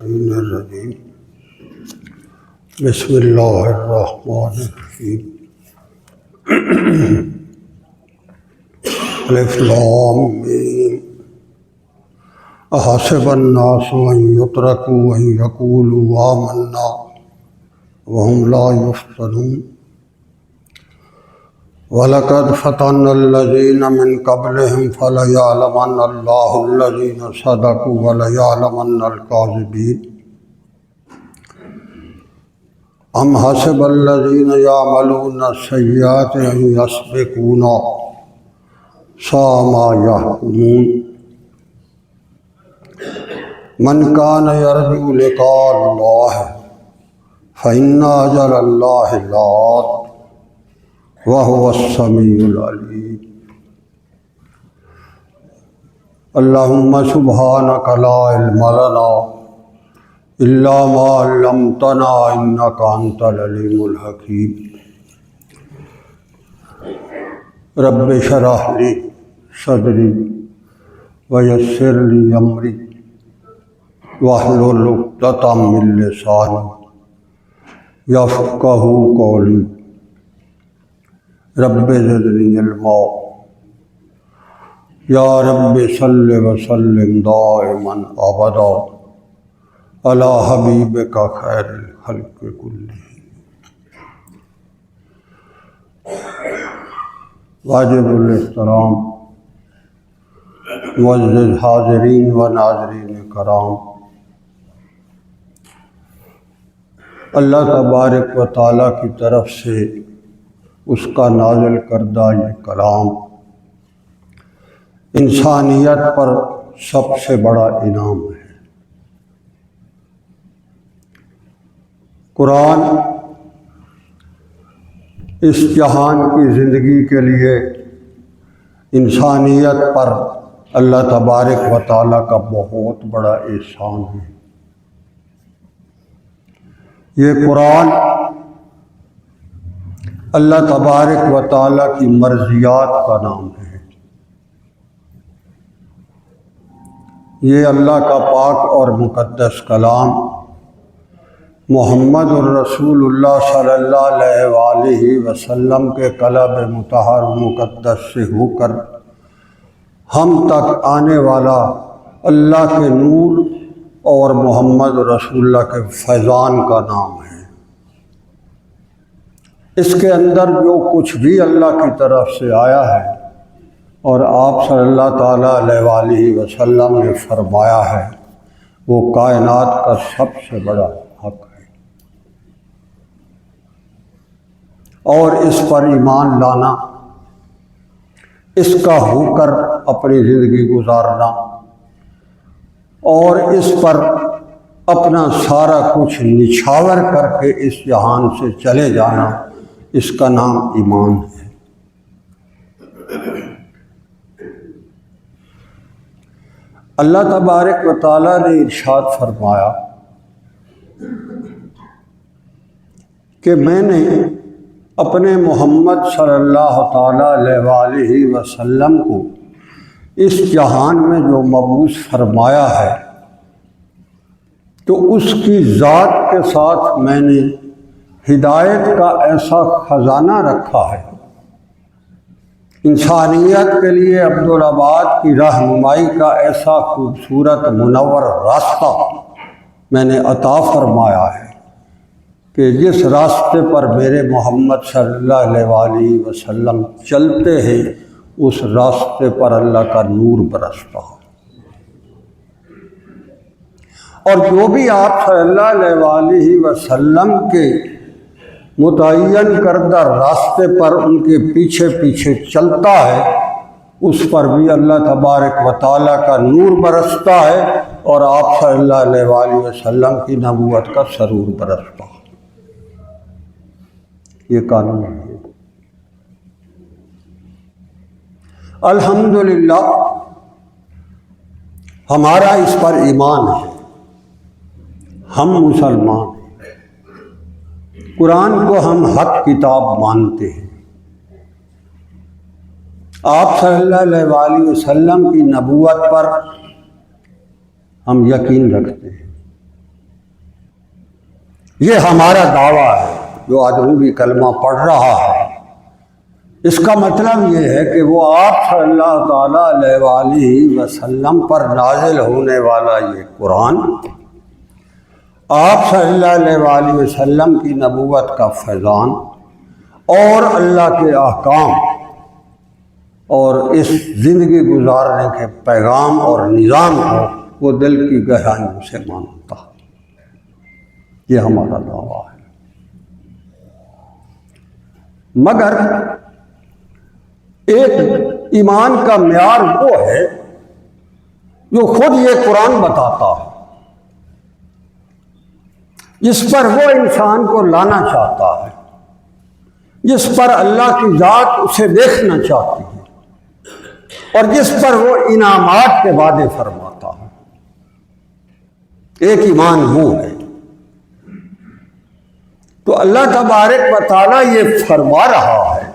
الرجیم بسم اللہ الرحمن الرحیم الف لام میم احسب الناس ان یترکوا ان یقولوا آمنا وهم لا یفتنون وَلَقَدْ فَتَنَّا الَّذِينَ مِن قَبْلِهِمْ فَلَيَعْلَمَنَّ اللَّهُ الَّذِينَ صَدَقُوا وَلَيَعْلَمَنَّ الْكَاذِبِينَ أَمْ حَسِبَ الَّذِينَ يَعْمَلُونَ السَّيِّئَاتِ أَن يَسْبِقُونَا سَاءَ مَا يَحْكُمُونَ مَنْ كَانَ يَرْجُو لِقَاءَ اللَّهِ فَإِنَّ أَجَلَ اللَّهِ لَآتٍ وَهُوَ السَّمِيعُ الْعَلِيمُ اللهم سبحانك لا علم لنا إلا ما علمتنا إنك أنت العليم الحكيم رب اشرح لي صدري ويسر لي أمري واحلل عقدة من لساني يفقهوا قولي رب زدنی علما یا رب صل وسلم دائما ابدا علی حبیبک خیر الخلق کلہم۔ واجب الاحترام معزز حاضرین و ناظرین کرام، اللہ تبارک و تعالیٰ کی طرف سے اس کا نازل کردہ یہ کلام انسانیت پر سب سے بڑا انعام ہے۔ قرآن اس جہان کی زندگی کے لیے انسانیت پر اللہ تبارک و تعالیٰ کا بہت بڑا احسان ہے۔ یہ قرآن اللہ تبارک و تعالیٰ کی مرضیات کا نام ہے۔ یہ اللہ کا پاک اور مقدس کلام محمد الرسول اللہ صلی اللہ علیہ وآلہ وسلم کے قلب مطہر مقدس سے ہو کر ہم تک آنے والا اللہ کے نور اور محمد رسول اللہ کے فیضان کا نام ہے۔ اس کے اندر جو کچھ بھی اللہ کی طرف سے آیا ہے اور آپ صلی اللہ تعالیٰ علیہ وآلہ وسلم نے فرمایا ہے، وہ کائنات کا سب سے بڑا حق ہے، اور اس پر ایمان لانا، اس کا ہو کر اپنی زندگی گزارنا اور اس پر اپنا سارا کچھ نچھاور کر کے اس جہان سے چلے جانا، اس کا نام ایمان ہے۔ اللہ تبارک و تعالیٰ نے ارشاد فرمایا کہ میں نے اپنے محمد صلی اللہ تعالیٰ علیہ وآلہ وسلم کو اس جہان میں جو مبعوث فرمایا ہے تو اس کی ذات کے ساتھ میں نے ہدایت کا ایسا خزانہ رکھا ہے، انسانیت کے لیے عبدالآباد کی رہنمائی کا ایسا خوبصورت منور راستہ میں نے عطا فرمایا ہے کہ جس راستے پر میرے محمد صلی اللہ علیہ وآلہ وسلم چلتے ہیں اس راستے پر اللہ کا نور برستا ہے، اور جو بھی آپ صلی اللہ علیہ وآلہ وسلم کے متعین کردہ راستے پر ان کے پیچھے پیچھے چلتا ہے، اس پر بھی اللہ تبارک و تعالیٰ کا نور برستا ہے اور آپ صلی اللہ علیہ وآلہ وسلم کی نبوت کا سرور برستا ہے۔ یہ قانون ہے۔ الحمدللہ ہمارا اس پر ایمان ہے، ہم مسلمان ہیں، قرآن کو ہم حق کتاب مانتے ہیں، آپ صلی اللہ علیہ وآلہ وسلم کی نبوت پر ہم یقین رکھتے ہیں، یہ ہمارا دعویٰ ہے جو آدمی بھی کلمہ پڑھ رہا ہے، اس کا مطلب یہ ہے کہ وہ آپ صلی اللہ تعالیٰ علیہ وآلہ وسلم پر نازل ہونے والا یہ قرآن، آپ صلی اللہ علیہ وآلہ وسلم کی نبوت کا فیضان اور اللہ کے احکام اور اس زندگی گزارنے کے پیغام اور نظام کو وہ دل کی گہرائیوں سے مانتا ہے۔ یہ ہمارا دعویٰ ہے۔ مگر ایک ایمان کا معیار وہ ہے جو خود یہ قرآن بتاتا ہے، جس پر وہ انسان کو لانا چاہتا ہے، جس پر اللہ کی ذات اسے دیکھنا چاہتی ہے اور جس پر وہ انعامات کے وعدے فرماتا ہے۔ ایک ایمان وہ ہے۔ تو اللہ تبارک و تعالیٰ یہ فرما رہا ہے،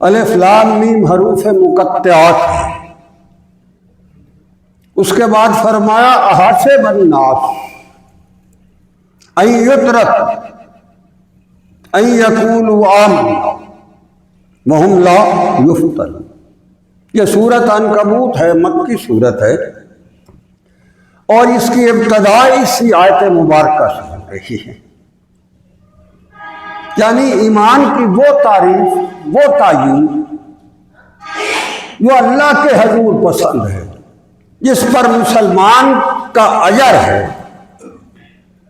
الف لام میم حروف مقطعات، اس کے بعد فرمایا احاسب الناس ان یترک ان یقولوا آمنا وہم لا یفتنون۔ یہ سورۃ عنکبوت ہے، مکی سورت ہے، اور اس کی ابتدا اسی آیت مبارکہ سے ہو رہی ہے۔ یعنی ایمان کی وہ تعریف، وہ تعین جو اللہ کے حضور پسند ہے، جس پر مسلمان کا اجر ہے،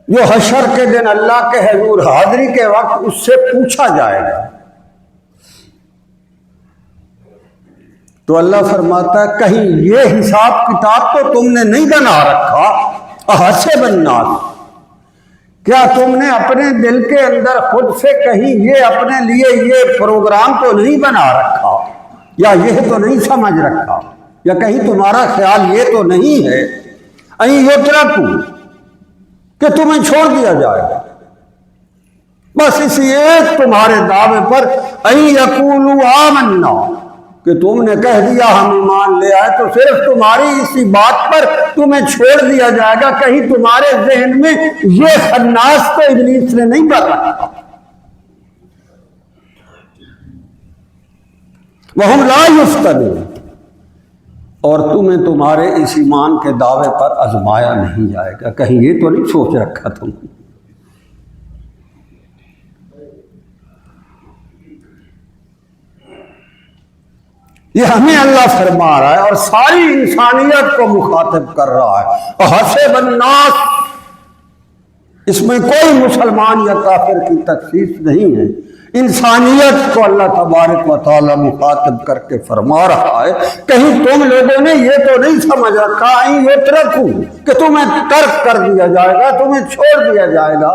جو حشر کے دن اللہ کے حضور حاضری کے وقت اس سے پوچھا جائے گا۔ تو اللہ فرماتا ہے کہیں یہ حساب کتاب تو تم نے نہیں بنا رکھا، احاسب الناس، کیا تم نے اپنے دل کے اندر خود سے کہیں یہ اپنے لیے یہ پروگرام تو نہیں بنا رکھا، یا یہ تو نہیں سمجھ رکھا، یا کہیں تمہارا خیال یہ تو نہیں ہے ان یترکوا، کہ تمہیں چھوڑ دیا جائے گا بس اسی ایک تمہارے دعوے پر ان یقولوا آمنا، کہ تم نے کہہ دیا ہم ایمان لے آئے، تو صرف تمہاری اسی بات پر تمہیں چھوڑ دیا جائے گا، کہیں تمہارے ذہن میں یہ خناس تو ابلیس نے نہیں کر رکھا۔ وہم لا یفتنون، اور تمہیں تمہارے اس ایمان کے دعوے پر آزمایا نہیں جائے گا، کہیں یہ تو نہیں سوچ رکھا تم نے۔ یہ ہمیں اللہ فرما رہا ہے اور ساری انسانیت کو مخاطب کر رہا ہے۔ احاسب الناس، اس میں کوئی مسلمان یا کافر کی تخصیص نہیں ہے، انسانیت کو اللہ تبارک و تعالی مخاطب کر کے فرما رہا ہے، کہیں تم لوگوں نے یہ تو نہیں سمجھ رکھا ان یترکوا، کہ تمہیں ترک کر دیا جائے گا، تمہیں چھوڑ دیا جائے گا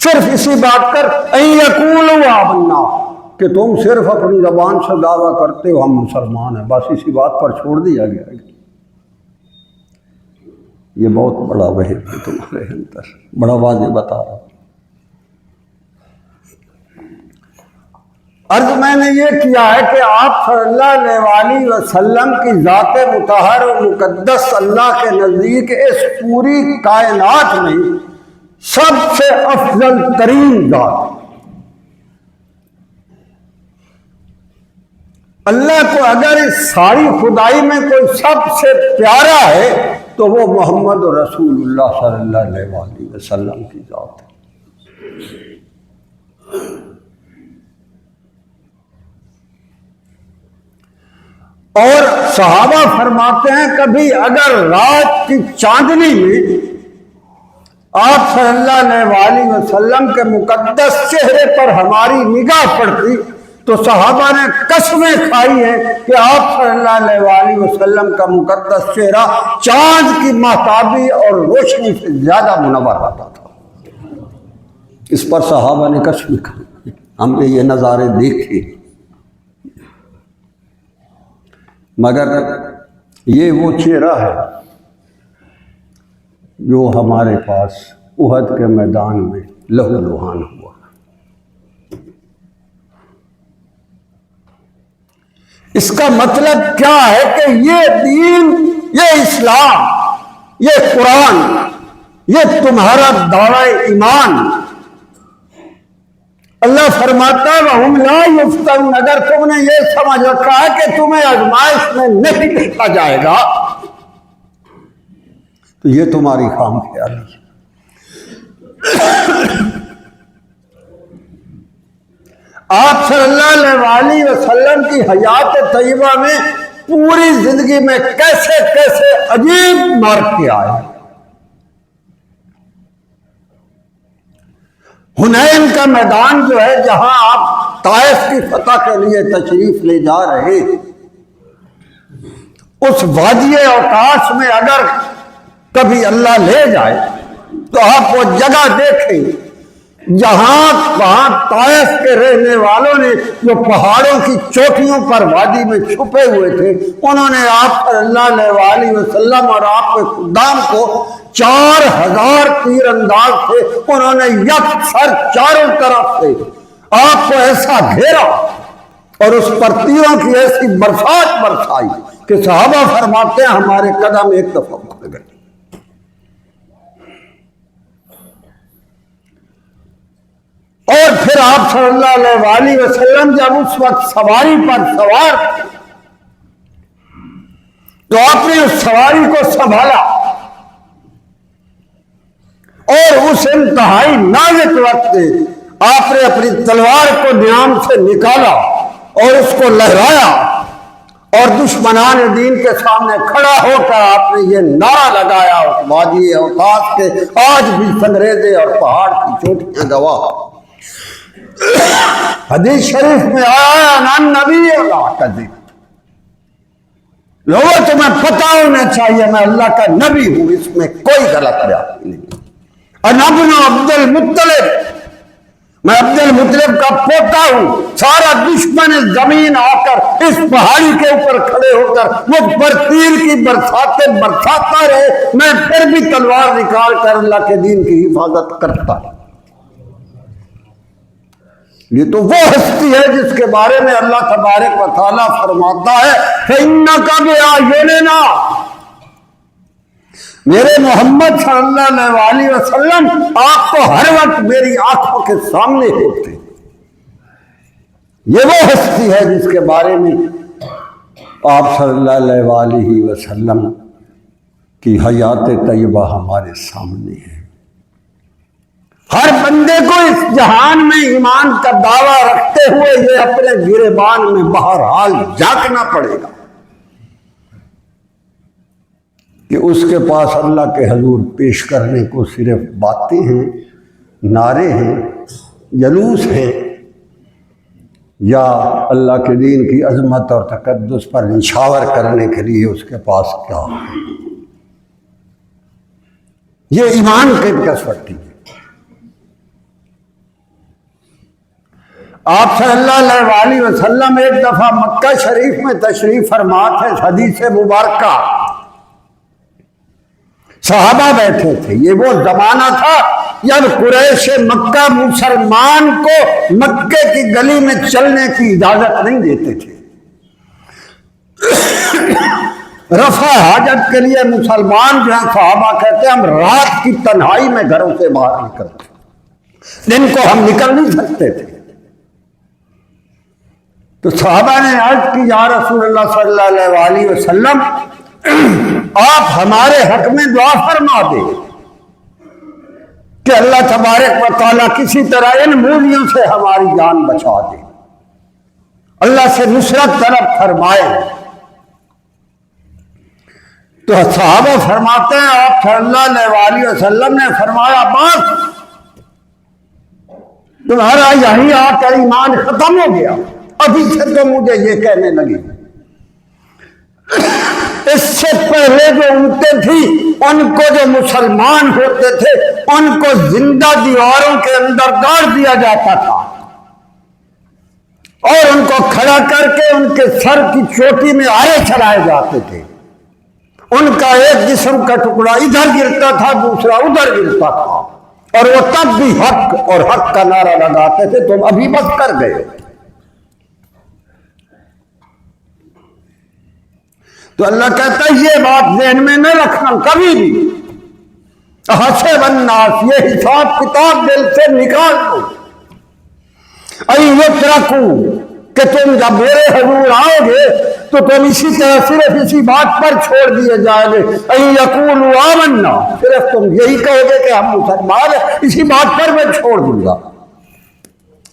صرف اسی بات پر ان یقولوا آمنا، کہ تم صرف اپنی زبان سے دعویٰ کرتے ہو ہم مسلمان ہیں، بس اسی بات پر چھوڑ دیا گیا ہے۔ یہ بہت بڑا وہم ہے تمہارے اندر، بڑا واضح بتا رہا ہوں۔ عرض میں نے یہ کیا ہے کہ آپ صلی اللہ علیہ وآلہ وسلم کی ذات مطہر و مقدس اللہ کے نزدیک اس پوری کائنات میں سب سے افضل ترین ذات، اللہ کو اگر اس ساری خدائی میں کوئی سب سے پیارا ہے تو وہ محمد رسول اللہ صلی اللہ علیہ وآلہ وسلم کی ذات ہے۔ اور صحابہ فرماتے ہیں کبھی اگر رات کی چاندنی میں آپ صلی اللہ علیہ وآلہ وسلم کے مقدس چہرے پر ہماری نگاہ پڑتی تو صحابہ نے قسمیں کھائی ہیں کہ آپ صلی اللہ علیہ وآلہ وسلم کا مقدس چہرہ چاند کی مہتابی اور روشنی سے زیادہ منور ہوتا تھا۔ اس پر صحابہ نے قسمیں کھائی، ہم نے یہ نظارے دیکھے۔ مگر یہ وہ چہرہ ہے جو ہمارے پاس احد کے میدان میں لہو لہان ہوا۔ اس کا مطلب کیا ہے کہ یہ دین، یہ اسلام، یہ قرآن یہ تمہارا دعوی ایمان۔ اللہ فرماتا ہے وَهُمْ لَا يُفْتَنُونَ، اگر تم نے یہ سمجھ رکھا ہے کہ تمہیں آزمائش میں نہیں دیکھا جائے گا تو یہ تمہاری خام خیالی ہے۔ آپ صلی اللہ علیہ وسلم کی حیات طیبہ میں پوری زندگی میں کیسے کیسے عجیب مارکے آئے۔ حنین کا میدان جو ہے جہاں آپ طائف کی فتح کے لیے تشریف لے جا رہے، اس وادی اوقاس میں اگر کبھی اللہ لے جائے تو آپ وہ جگہ دیکھیں جہاں وہاں طائف کے رہنے والوں نے جو پہاڑوں کی چوٹیوں پر وادی میں چھپے ہوئے تھے، انہوں نے آپ صلی اللہ علیہ وسلم اور آپ کے خدام کو 4000 تیر انداز سے انہوں نے یکسر چاروں طرف سے آپ کو ایسا گھیرا اور اس پر تیروں کی ایسی برسات برسائی کہ صحابہ فرماتے ہیں ہمارے قدم ایک دفعہ اکھڑ گئے۔ اور پھر آپ صلی اللہ علیہ وسلم جب اس وقت سواری پر سوار تو آپ نے اس سواری کو سنبھالا اور اس انتہائی نازک وقت میں آپ نے اپنی تلوار کو نیام سے نکالا اور اس کو لہرایا اور دشمنان دین کے سامنے کھڑا ہو کر آپ نے یہ نعرہ لگایا اس وادی اوقاس کے آج بھی سنگریزے اور پہاڑ کی چوٹیاں گواہ۔ حدیث شریف میں آیا نان نبی اللہ کذب، لوگوں تمہیں پتہ ہونا چاہیے میں اللہ کا نبی ہوں، اس میں کوئی غلط بیان نہیں۔ انا ابن عبد المطلب، میں عبد المطلب کا پوتا ہوں۔ سارا دشمن زمین آ کر اس پہاڑی کے اوپر کھڑے ہو کر مجھ پر تیر کی برساتیں برساتا رہے، میں پھر بھی تلوار نکال کر اللہ کے دین کی حفاظت کرتا ہوں۔ یہ تو وہ ہستی ہے جس کے بارے میں اللہ تبارک و تعالیٰ فرماتا ہے فَإِنَّكَ بِأَعْيُنِنَا، میرے محمد صلی اللہ علیہ وسلم آپ کو ہر وقت میری آنکھوں کے سامنے ہوتے۔ یہ وہ ہستی ہے جس کے بارے میں آپ صلی اللہ علیہ وسلم کی حیات طیبہ ہمارے سامنے ہے۔ ہر بندے کو اس جہان میں ایمان کا دعویٰ رکھتے ہوئے یہ اپنے گریبان میں بہرحال جھانکنا پڑے گا کہ اس کے پاس اللہ کے حضور پیش کرنے کو صرف باتیں ہیں، نعرے ہیں، جلوس ہیں، یا اللہ کے دین کی عظمت اور تقدس پر نچھاور کرنے کے لیے اس کے پاس کیا ہے۔ یہ ایمان کی کسوٹی ہے۔ آپ صلی اللہ علیہ وسلم ایک دفعہ مکہ شریف میں تشریف فرما تھے، حدیث مبارکہ صحابہ بیٹھے تھے۔ یہ وہ زمانہ تھا جب قریش مکہ مسلمان کو مکے کی گلی میں چلنے کی اجازت نہیں دیتے تھے۔ رفع حاجت کے لیے مسلمان جو ہیں صحابہ کہتے ہیں ہم رات کی تنہائی میں گھروں سے باہر نکلتے، دن کو ہم نکل نہیں سکتے تھے۔ تو صحابہ نے عرض کی یا رسول اللہ صلی اللہ علیہ وسلم آپ ہمارے حق میں دعا فرما دیں کہ اللہ تبارک و تعالیٰ کسی طرح ان مولیوں سے ہماری جان بچا دے، اللہ سے نصرت طلب فرمائے۔ تو صحابہ فرماتے ہیں آپ صلی اللہ علیہ وسلم نے فرمایا بس تمہارا یہی آ کر ایمان ختم ہو گیا، ابھی سے تو مجھے یہ کہنے لگی۔ اس سے پہلے جو امتیں تھیں ان کو جو مسلمان ہوتے تھے ان کو زندہ دیواروں کے اندر گاڑ دیا جاتا تھا اور ان کو کھڑا کر کے ان کے سر کی چوٹی میں آرے چلائے جاتے تھے۔ ان کا ایک جسم کا ٹکڑا ادھر گرتا تھا، دوسرا ادھر گرتا تھا، اور وہ تب بھی حق اور حق کا نعرہ لگاتے تھے۔ تم ابھی بس کر گئے۔ تو اللہ کہتا ہے یہ بات ذہن میں نہ رکھنا کبھی بھی حسب الناس، یہ حساب کتاب دل سے نکال دو، یترکو، کہ تم جب میرے حضور آؤ گے تو تم اسی طرح صرف اسی بات پر چھوڑ دیے جائیں گے، یقولوا آمنا، صرف تم یہی کہو گے کہ ہم مسلمان ہیں، اسی بات پر میں چھوڑ دوں گا،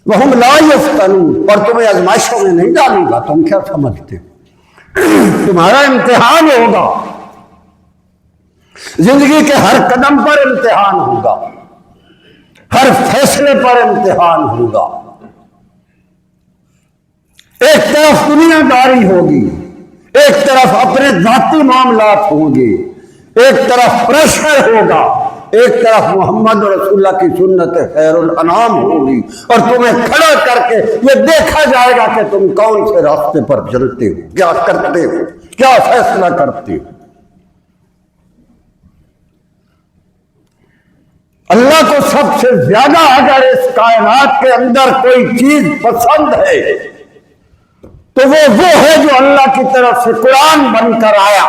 وہم لا یفتنون، اور تمہیں آزمائشوں میں نہیں ڈالوں گا۔ تم کیا سمجھتے ہو؟ تمہارا امتحان ہوگا، زندگی کے ہر قدم پر امتحان ہوگا، ہر فیصلے پر امتحان ہوگا۔ ایک طرف دنیا داری ہوگی، ایک طرف اپنے ذاتی معاملات ہوں گے، ایک طرف پریشر ہوگا، ایک طرف محمد رسول اللہ کی سنت خیر الانام ہوگی، اور تمہیں کھڑا کر کے یہ دیکھا جائے گا کہ تم کون سے راستے پر چلتے ہو، کیا کرتے ہو، کیا فیصلہ کرتے ہو۔ اللہ کو سب سے زیادہ اگر اس کائنات کے اندر کوئی چیز پسند ہے تو وہ ہے جو اللہ کی طرف سے قرآن بن کر آیا،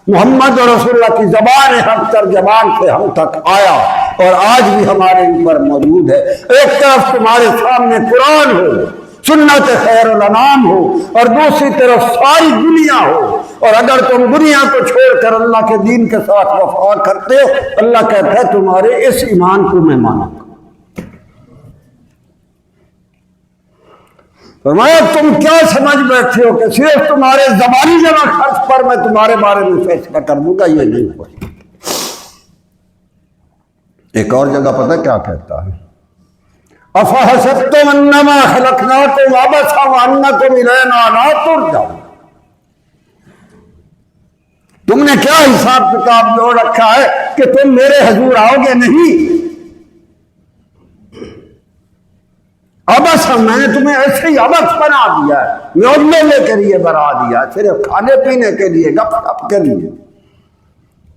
محمد رسول اللہ کی زبان حق ترجمان سے ہم تک آیا اور آج بھی ہمارے اوپر موجود ہے۔ ایک طرف تمہارے سامنے قرآن ہو، سنت خیر الانام ہو، اور دوسری طرف ساری دنیا ہو، اور اگر تم دنیا کو چھوڑ کر اللہ کے دین کے ساتھ وفا کرتے ہو، اللہ کہتا ہے تمہارے اس ایمان کو میں مانوں گا۔ فرمایا تم کیا سمجھ بیٹھے ہو کہ صرف تمہارے زبانی جمع خرچ پر میں تمہارے بارے میں فیصلہ کر دوں گا؟ یہ نہیں ہو۔ ایک اور جگہ پتہ کیا کہتا ہے؟ افحسبتم انما خلقناکم عبثا وانکم الینا لا ترجعون، تم نے کیا حساب کتاب جوڑ رکھا ہے کہ تم میرے حضور آؤ گے نہیں؟ ابس میں نے تمہیں ایسے ہی ابس بنا دیا ہے، میلے کے لیے بنا دیا، صرف کھانے پینے کے لیے، گپ شپ کے لیے۔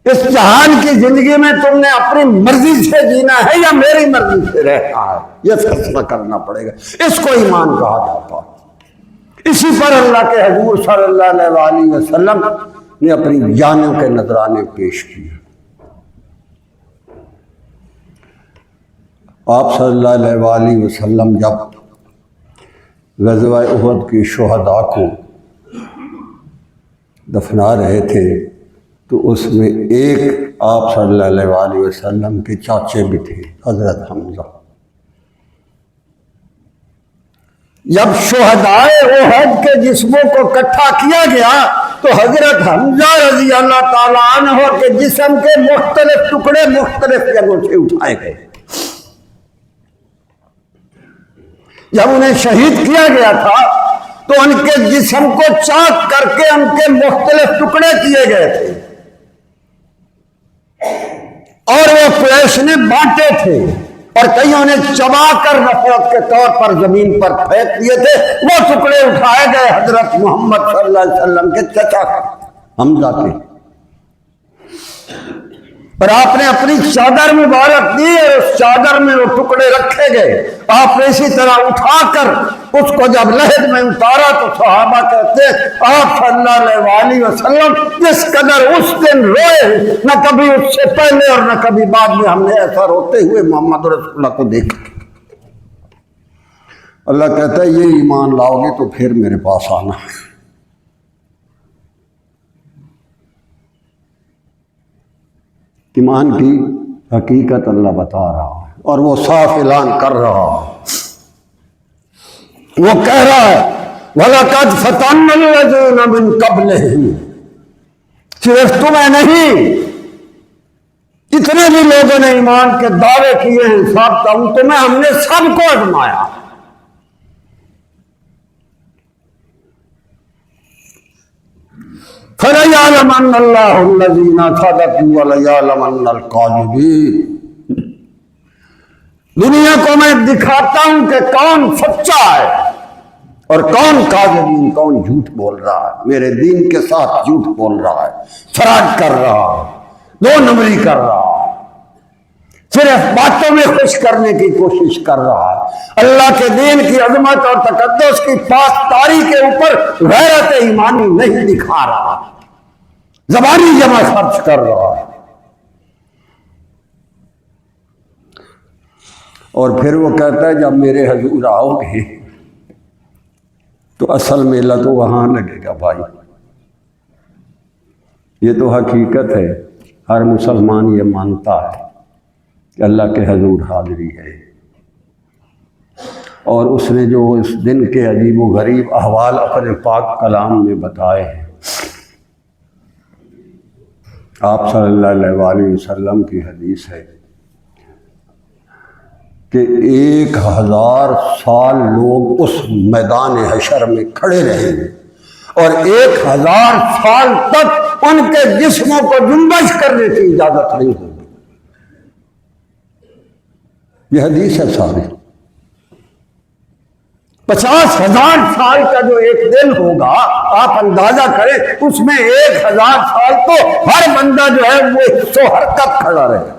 اس جہان کی زندگی میں تم نے اپنی مرضی سے جینا ہے یا میری مرضی سے رہنا ہے، یہ فیصلہ کرنا پڑے گا۔ اس کو ایمان کہا جاتا ہے۔ اسی پر اللہ کے حضور صلی اللہ علیہ وسلم نے اپنی جانوں کے نذرانے پیش کیے۔ آپ صلی اللہ علیہ وآلہ وسلم جب غزوہ احد کی شہداء کو دفنا رہے تھے تو اس میں ایک آپ صلی اللہ علیہ وآلہ وسلم کے چاچے بھی تھے، حضرت حمزہ۔ جب شہداء احد کے جسموں کو اکٹھا کیا گیا تو حضرت حمزہ رضی اللہ تعالیٰ عنہ کے جسم کے مختلف ٹکڑے مختلف جگہوں سے اٹھائے گئے۔ جب انہیں شہید کیا گیا تھا تو ان کے جسم کو چاک کر کے ان کے مختلف ٹکڑے کیے گئے تھے، اور وہ قریش نے بانٹے تھے، اور کئیوں نے چبا کر نفرت کے طور پر زمین پر پھینک دیے تھے۔ وہ ٹکڑے اٹھائے گئے حضرت محمد صلی اللہ علیہ وسلم کے چچا حمزہ کے، اور آپ نے اپنی چادر مبارک دی اور اس چادر میں وہ ٹکڑے رکھے گئے۔ آپ نے اسی طرح اٹھا کر اس کو جب لحد میں اتارا تو صحابہ کہتے آپ صلی اللہ علیہ وآلہ وسلم جس قدر اس دن روئے، نہ کبھی اس سے پہلے اور نہ کبھی بعد میں ہم نے ایسا روتے ہوئے محمد رسول اللہ کو دیکھا۔ اللہ کہتا ہے یہ ایمان لاؤ گے تو پھر میرے پاس آنا۔ ایمان کی حقیقت اللہ بتا رہا ہے اور وہ صاف اعلان کر رہا ہے۔ وہ کہہ رہا ہے وَلَقَدْ فَتَنَّا الَّذِينَ مِن قَبْلِهِمْ، صرف تمہیں نہیں، جتنے بھی لوگوں نے ایمان کے دعوے کیے ہیں ثابت ہوں تمہیں ہم نے سب کو آزمایا۔ فَلَيَعْلَمَنَّ اللَّهُ الَّذِينَ صَدَقُوا وَلَيَعْلَمَنَّ الْكَاذِبِينَ۔ دنیا کو میں دکھاتا ہوں کہ کون سچا ہے اور کون کاذبین، کون جھوٹ بول رہا ہے، میرے دین کے ساتھ جھوٹ بول رہا ہے، فراڈ کر رہا ہے، دو نمبری کر رہا ہے، صرف باتوں میں خوش کرنے کی کوشش کر رہا ہے، اللہ کے دین کی عظمت اور تقدس کی پاسداری کے اوپر غیرت ایمانی نہیں دکھا رہا، زبانی جمع خرچ کر رہا ہے۔ اور پھر وہ کہتا ہے جب میرے حضور آؤ گے تو اصل میلہ تو وہاں لگے گا بھائی۔ یہ تو حقیقت ہے، ہر مسلمان یہ مانتا ہے کہ اللہ کے حضور حاضری ہے، اور اس نے جو اس دن کے عجیب و غریب احوال اپنے پاک کلام میں بتائے ہیں۔ آپ صلی اللہ علیہ وآلہ وسلم کی حدیث ہے کہ 1000 سال لوگ اس میدان حشر میں کھڑے رہیں گے، اور 1000 سال تک ان کے جسموں کو جنبش کرنے کی اجازت نہیں ہوگی۔ یہ حدیث ہے سارے۔ 50,000 سال کا جو ایک دن ہوگا، آپ اندازہ کریں، اس میں 1000 سال تو ہر بندہ جو ہے وہ سو حرکت کھڑا رہے گا۔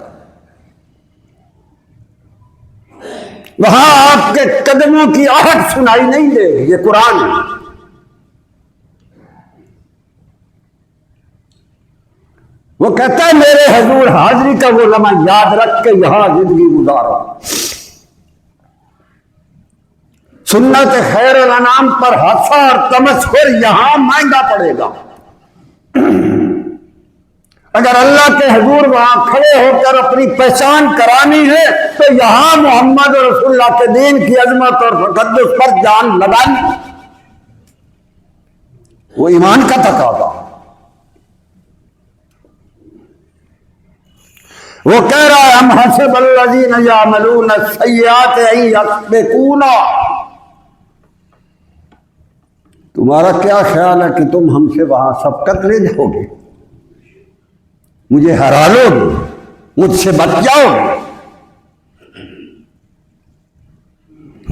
وہاں آپ کے قدموں کی آہٹ سنائی نہیں دے گی۔ یہ قرآن ہے۔ وہ کہتا ہے میرے حضور حاضری کا وہ لمحہ یاد رکھ کے یہاں زندگی گزارو۔ سنت خیر الانام پر حادثہ اور تمسخر یہاں مہنگا پڑے گا۔ اگر اللہ کے حضور وہاں کھڑے ہو کر اپنی پہچان کرانی ہے تو یہاں محمد رسول اللہ کے دین کی عظمت اور تقدس پر جان لگانی، وہ ایمان کا تقاضا۔ وہ کہہ رہا ہے ہم حسب الذین یعملون السیئات ان یسبقونا، تمہارا کیا خیال ہے کہ تم ہم سے وہاں سبقت لے جاؤ گے، مجھے ہرا لو گے، مجھ سے بچ جاؤ گے،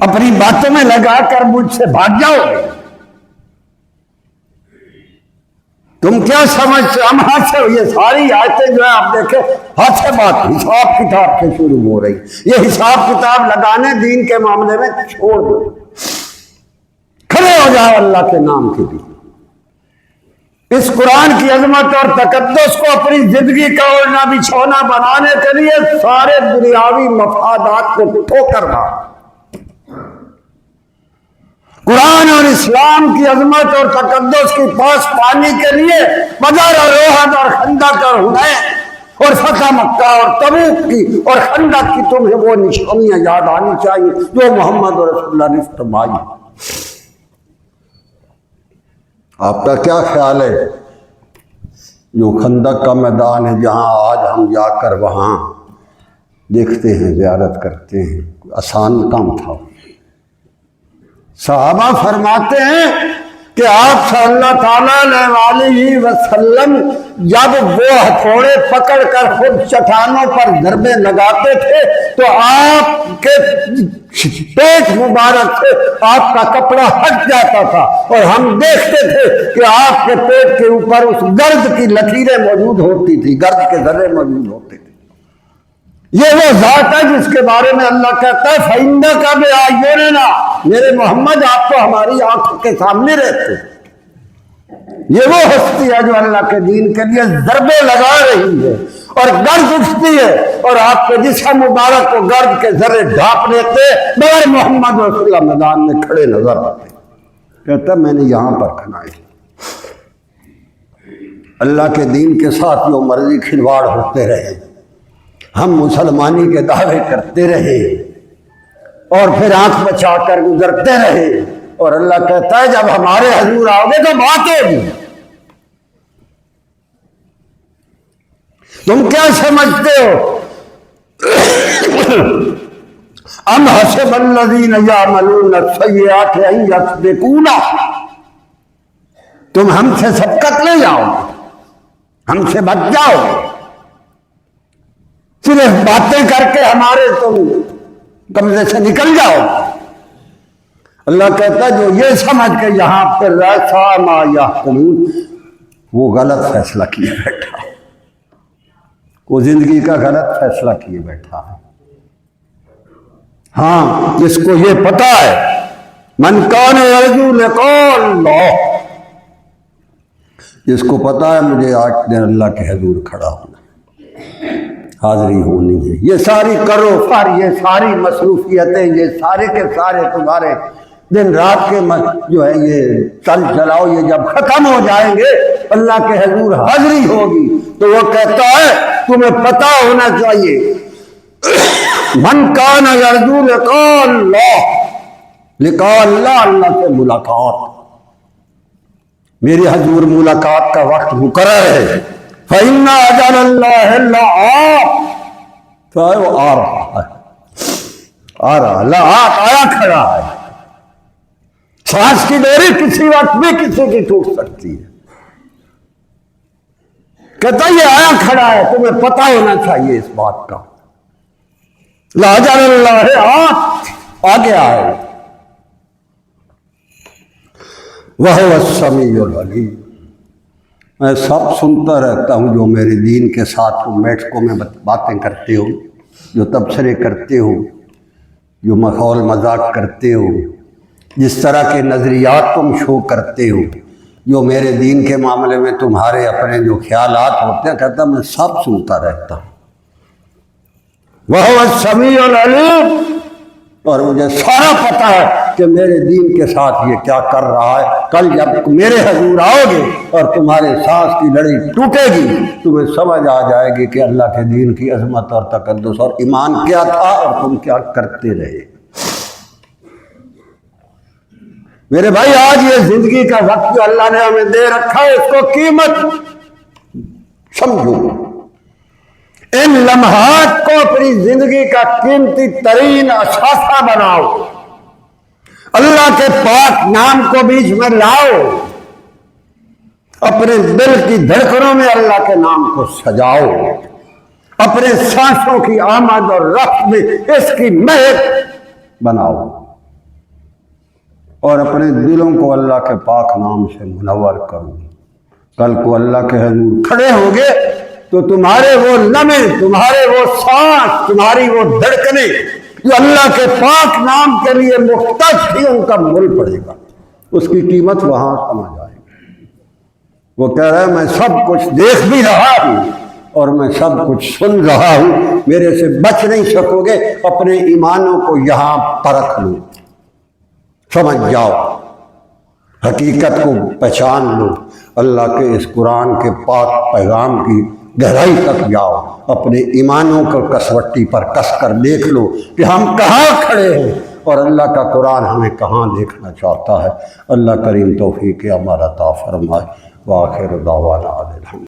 اپنی باتوں میں لگا کر مجھ سے بھاگ جاؤ گے؟ تم کیا سمجھتے؟ ہم ہاتھ سے، یہ ساری آیتیں جو ہے آپ دیکھیں ہاتھ سے بات حساب کتاب سے شروع ہو رہی۔ یہ حساب کتاب لگانے دین کے معاملے میں چھوڑ دو، کھڑے ہو جاؤ اللہ کے نام کے لیے۔ اس قرآن کی عظمت اور تقدس کو اپنی زندگی کا اوڑھنا بچھونا بنانے کے لیے سارے دنیاوی مفادات کو ٹھوکر مار۔ قرآن اور اسلام کی عظمت اور تقدس کی پاس پانے کے لیے بدر اور احد اور خندق اور حنین اور فتح مکہ اور تبوک کی اور خندق کی تمہیں وہ نشانیاں یاد آنی چاہیے جو محمد رسول اللہ نے فرمائی۔ آپ کا کیا خیال ہے جو خندق کا میدان ہے جہاں آج ہم جا کر وہاں دیکھتے ہیں، زیارت کرتے ہیں، آسان کام تھا؟ صحابہ فرماتے ہیں کہ آپ صلی اللہ تعالیٰ علیہ وسلم جب وہ ہتھوڑے پکڑ کر خود چٹانوں پر ضربے لگاتے تھے تو آپ کے پیٹ مبارک سے آپ کا کپڑا ہٹ جاتا تھا، اور ہم دیکھتے تھے کہ آپ کے پیٹ کے اوپر اس گرد کی لکیریں موجود ہوتی تھی، گرد کے ذرے موجود ہوتے تھے۔ یہ وہ ذات ہے جس کے بارے میں اللہ کہتا ہے فَإِنَّكَ بِأَعْيُنِنَا، میرے محمد آپ تو ہماری آنکھوں کے سامنے رہتے ہیں۔ یہ وہ ہستی ہے جو اللہ کے دین کے لیے ضربے لگا رہی ہے اور گرد اٹھتی ہے، اور آپ کے جسم مبارک کو گرد کے ذرے ڈھانپ لیتے مگر محمد رسول اللہ میدان میں کھڑے نظر آتے۔ کہتا میں نے یہاں پر کھنائی، اللہ کے دین کے ساتھ جو مرضی کھلواڑ ہوتے رہے، ہم مسلمانی کے دعوے کرتے رہے اور پھر آنکھ بچا کر گزرتے رہے، اور اللہ کہتا ہے جب ہمارے حضور آؤ گے تو بات ہوگی۔ تم کیا سمجھتے ہو؟ ام حسب الذین یعملون السیئات ان یسبقونا، تم ہم سے سبقت لے جاؤ گے، ہم سے بچ جاؤ گے، صرف باتیں کر کے ہمارے تم کمرے سے نکل جاؤ گے؟ اللہ کہتا ہے جو یہ سمجھ کے یہاں پر رہا ما یحکمون، وہ غلط فیصلہ کیے بیٹھا، وہ زندگی کا غلط فیصلہ کیے بیٹھا ہے۔ ہاں جس کو یہ پتا ہے من کان یرجو لقاء اللہ، جس کو پتا ہے مجھے آج دن اللہ کے حضور کھڑا ہونا، حاضری ہونی ہے۔ یہ ساری کرو فر، یہ ساری مصروفیتیں، یہ سارے کے سارے تمہارے دن رات کے جو ہے یہ چل چلاؤ، یہ جب ختم ہو جائیں گے اللہ کے حضور حاضری ہوگی تو وہ کہتا ہے تمہیں پتہ ہونا چاہیے من کان یرجو لقاء اللہ، اللہ سے ملاقات، میری حضور ملاقات کا وقت مقرر ہے۔ فإن أجل الله لآت، تو وہ آ رہا ہے، لآت آیا کھڑا ہے۔ سانس کی ڈوری کسی وقت بھی کسی کی ٹوٹ سکتی ہے۔ کہتا یہ آیا کھڑا ہے، تمہیں پتہ ہونا چاہیے اس بات کا۔ لاجل اللہ آت، آ گیا ہے۔ وَهُوَ السَّمِيعُ الْعَلِيمُ، میں سب سنتا رہتا ہوں جو میرے دین کے ساتھ تم بیٹھکوں میں باتیں کرتے ہو، جو تبصرے کرتے ہو، جو مخول مذاق کرتے ہو، جس طرح کے نظریات تم شو کرتے ہو، جو میرے دین کے معاملے میں تمہارے اپنے جو خیالات ہوتے ہیں، کہتا میں سب سنتا رہتا ہوں۔ وَهُوَ السَّمِيعُ الْعَلِيمُ، اور مجھے سارا پتہ ہے کہ میرے دین کے ساتھ یہ کیا کر رہا ہے۔ کل جب میرے حضور آؤ گے اور تمہارے سانس کی لڑی ٹوٹے گی، تمہیں سمجھ آ جائے گی کہ اللہ کے دین کی عظمت اور تقدس اور ایمان کیا تھا اور تم کیا کرتے رہے۔ میرے بھائی آج یہ زندگی کا وقت جو اللہ نے ہمیں دے رکھا ہے، اس کو قیمت سمجھو، ان لمحات کو اپنی زندگی کا قیمتی ترین اثاثہ بناؤ، اللہ کے پاک نام کو بیچ میں لاؤ، اپنے دل کی دھڑکنوں میں اللہ کے نام کو سجاؤ، اپنے سانسوں کی آمد اور رفت میں اس کی مہک بناؤ، اور اپنے دلوں کو اللہ کے پاک نام سے منور کرو۔ کل کو اللہ کے حضور کھڑے ہوں گے تو تمہارے وہ لمحے، تمہارے وہ سانس، تمہاری وہ دھڑکنیں جو اللہ کے پاک نام کے لیے مختص تھی، ان کا مول پڑے گا، اس کی قیمت وہاں سمجھ آئے گی۔ وہ کہہ رہا ہے میں سب کچھ دیکھ بھی رہا ہوں اور میں سب کچھ سن رہا ہوں، میرے سے بچ نہیں سکو گے، اپنے ایمانوں کو یہاں پرکھ لو، سمجھ جاؤ، حقیقت کو پہچان لو، اللہ کے اس قرآن کے پاک پیغام کی گہرائی تک جاؤ، اپنے ایمانوں کو کسوٹی پر کس کر دیکھ لو کہ ہم کہاں کھڑے ہیں اور اللہ کا قرآن ہمیں کہاں دیکھنا چاہتا ہے۔ اللہ کریم توفیق عمل عطا فرمائے۔ وآخر دعوانا الحمد۔